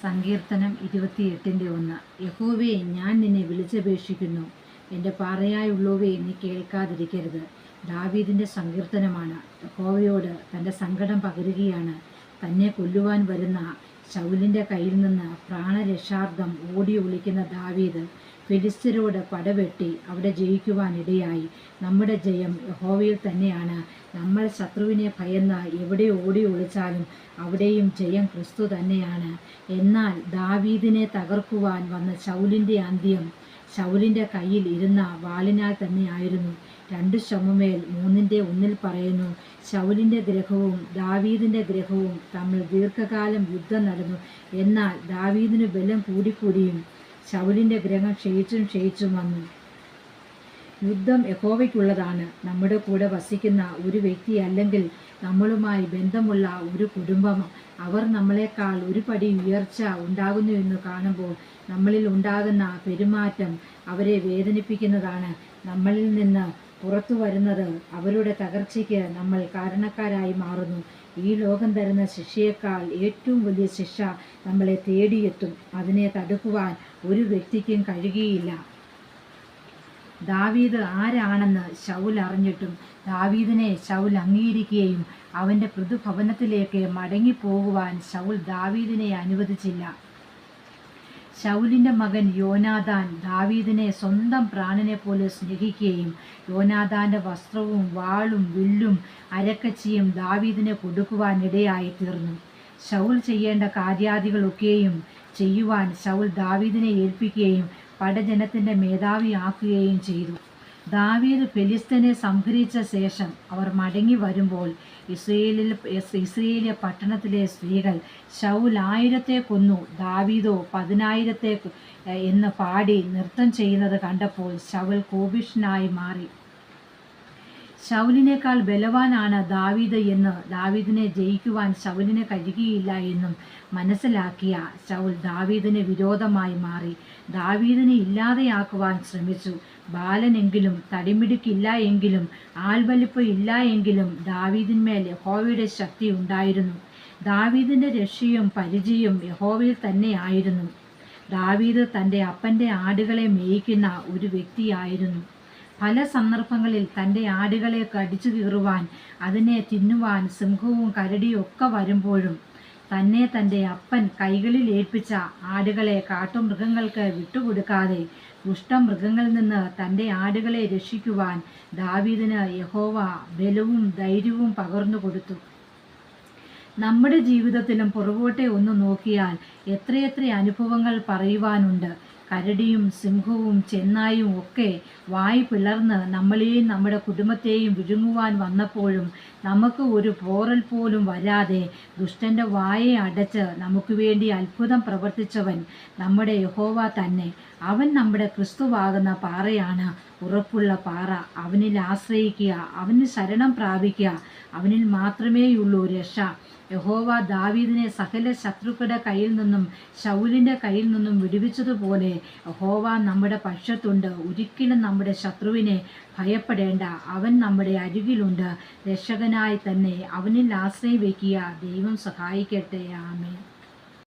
സങ്കീർത്തനം 28:1. യഹോവേ, ഞാൻ നിന്നെ വിളിച്ചപേക്ഷിക്കുന്നു, എൻ്റെ പാറയായുള്ളവേ, നീ കേൾക്കാതിരിക്കരുത്. ദാവീദിൻ്റെ സങ്കീർത്തനമാണ്. യഹോവയോട് തൻ്റെ സങ്കടം പകരുകയാണ്. തന്നെ കൊല്ലുവാൻ വരുന്ന ശൗലിൻ്റെ കയ്യിൽ നിന്ന് പ്രാണരക്ഷാർത്ഥം ഓടി ഒളിക്കുന്ന ദാവീദ് ഫെലിസ്ത്യരോട് പടവെട്ടി അവിടെ ജയിക്കുവാനിടയായി. നമ്മുടെ ജയം യഹോവയിൽ തന്നെയാണ്. നമ്മൾ ശത്രുവിനെ ഭയന്ന് എവിടെ ഓടി ഒളിച്ചാലും അവിടെയും ജയം ക്രിസ്തു തന്നെയാണ്. എന്നാൽ ദാവീദിനെ തകർക്കുവാൻ വന്ന ശൗലിൻ്റെ അന്ത്യം ശൗലിൻ്റെ കയ്യിൽ ഇരുന്ന വാളിനാൽ തന്നെയായിരുന്നു. 2 ശമൂവേൽ 3:1 പറയുന്നു, ശൗലിൻ്റെ ഗ്രഹവും ദാവീദിൻ്റെ ഗ്രഹവും തമ്മിൽ ദീർഘകാലം യുദ്ധം നടന്നു. എന്നാൽ ദാവീദിന് ബലം കൂടിക്കൂടിയും ശൗലിൻ്റെ ഗ്രഹം ക്ഷയിച്ചും വന്നു. യുദ്ധം യഹോവയ്ക്കുള്ളതാണ്. നമ്മുടെ കൂടെ വസിക്കുന്ന ഒരു വ്യക്തി അല്ലെങ്കിൽ നമ്മളുമായി ബന്ധമുള്ള ഒരു കുടുംബം, അവർ നമ്മളെക്കാൾ ഒരു പടി ഉയർച്ച ഉണ്ടാകുന്നു എന്ന് കാണുമ്പോൾ നമ്മളിൽ ഉണ്ടാകുന്ന പെരുമാറ്റം അവരെ വേദനിപ്പിക്കുന്നതാണ്. നമ്മളിൽ നിന്ന് പുറത്തു വരുന്നത് അവരുടെ തകർച്ചയ്ക്ക് നമ്മൾ കാരണക്കാരായി മാറുന്നു. ഈ ലോകം തരുന്ന ശിക്ഷയേക്കാൾ ഏറ്റവും വലിയ ശിക്ഷ നമ്മളെ തേടിയെത്തും. അതിനെ തടുക്കുവാൻ ഒരു വ്യക്തിക്കും കഴിയുകയില്ല. ദാവീദ് ആരാണെന്ന് ശൗൽ അറിഞ്ഞിട്ടും ദാവീദിനെ ശൗൽ അംഗീകരിക്കുകയും അവൻ്റെ പൃഥുഭവനത്തിലേക്ക് മടങ്ങിപ്പോകുവാൻ ശൗൽ ദാവീദിനെ അനുവദിച്ചില്ല. ശൗലിൻ്റെ മകൻ യോനാഥാൻ ദാവീദിനെ സ്വന്തം പ്രാണനെ പോലെ സ്നേഹിക്കുകയും യോനാഥാൻ്റെ വസ്ത്രവും വാളും വില്ലും അരക്കച്ചിയും ദാവീദിനെ കൊടുക്കുവാനിടയായി തീർന്നു. ശൗൽ ചെയ്യേണ്ട കാര്യാദികളൊക്കെയും ചെയ്യുവാൻ ശൗൽ ദാവീദിനെ ഏൽപ്പിക്കുകയും പടജനത്തിൻ്റെ മേധാവിയാക്കുകയും ചെയ്തു. ദാവീദ് ഫെലിസ്ത്യനെ സംഹരിച്ച ശേഷം അവർ മടങ്ങി വരുമ്പോൾ ഇസ്രയേലിലെ പട്ടണത്തിലെ സ്ത്രീകൾ ശൗൽ 1000 കൊന്നു, ദാവീദോ 10,000 എന്ന് പാടി നൃത്തം ചെയ്യുന്നത് കണ്ടപ്പോൾ ശൗൽ കോപിഷ്ഠനായി മാറി. ശൗലിനേക്കാൾ ബലവാനാണ് ദാവീദ് എന്ന്, ദാവീദിനെ ജയിക്കുവാൻ ശൗലിന് കഴിയുകയില്ല എന്നും മനസ്സിലാക്കിയ ശൗൽ ദാവീദിന് വിരോധമായി മാറി. ദാവീദിനെ ഇല്ലാതെയാക്കുവാൻ ശ്രമിച്ചു. ബാലനെങ്കിലും തടിമിടുക്കില്ല എങ്കിലും ആൾവലിപ്പ് ഇല്ല എങ്കിലും ദാവീദിന്മേൽ യഹോവയുടെ ശക്തി ഉണ്ടായിരുന്നു. ദാവീദിൻ്റെ രക്ഷയും പരിചയവും യഹോവയിൽ തന്നെയായിരുന്നു. ദാവീദ് തൻ്റെ അപ്പൻ്റെ ആടുകളെ മേയിക്കുന്ന ഒരു വ്യക്തിയായിരുന്നു. പല സന്ദർഭങ്ങളിൽ തൻ്റെ ആടുകളെ കടിച്ചു കീറുവാൻ, അതിനെ തിന്നുവാൻ സിംഹവും കരടിയും ഒക്കെ വരുമ്പോഴും തന്നെ തൻ്റെ അപ്പൻ കൈകളിൽ ഏൽപ്പിച്ച ആടുകളെ കാട്ടുമൃഗങ്ങൾക്ക് വിട്ടുകൊടുക്കാതെ ദുഷ്ടമൃഗങ്ങളിൽ നിന്ന് തൻ്റെ ആടുകളെ രക്ഷിക്കുവാൻ ദാവീദിന് യഹോവ ബലവും ധൈര്യവും പകർന്നു കൊടുത്തു. നമ്മുടെ ജീവിതത്തിലും പുറകോട്ടെ ഒന്ന് നോക്കിയാൽ എത്രയെത്ര അനുഭവങ്ങൾ പറയുവാനുണ്ട്. കരടിയും സിംഹവും ചെന്നായും ഒക്കെ വായ് പിളർന്ന് നമ്മളെയും നമ്മുടെ കുടുംബത്തെയും വിഴുങ്ങുവാൻ വന്നപ്പോഴും നമുക്ക് ഒരു പോറൽ പോലും വരാതെ ദുഷ്ടൻ്റെ വായെ അടച്ച് നമുക്ക് വേണ്ടി അത്ഭുതം പ്രവർത്തിച്ചവൻ നമ്മുടെ യഹോവ തന്നെ. അവൻ നമ്മുടെ ക്രിസ്തുവാകുന്ന പാറയാണ്, ഉറപ്പുള്ള പാറ. അവനിൽ ആശ്രയിക്കുക, അവനിൽ ശരണം പ്രാപിക്കുക. അവനിൽ മാത്രമേയുള്ളൂ രക്ഷ. യഹോവ ദാവീദിനെ സകല ശത്രുക്കളുടെ കയ്യിൽ നിന്നും ശൗലിൻ്റെ കയ്യിൽ നിന്നും വിടുവിച്ചതുപോലെ യഹോവ നമ്മുടെ പക്ഷത്തുണ്ട്. ഒരിക്കലും നമ്മുടെ ശത്രുവിനെ ഭയപ്പെടേണ്ട. അവൻ നമ്മുടെ അരികിലുണ്ട്. രക്ഷകനായി തന്നെ അവനിൽ ആശ്രയം വയ്ക്കുക. ദൈവം സഹായിക്കട്ടെ. ആമേൻ.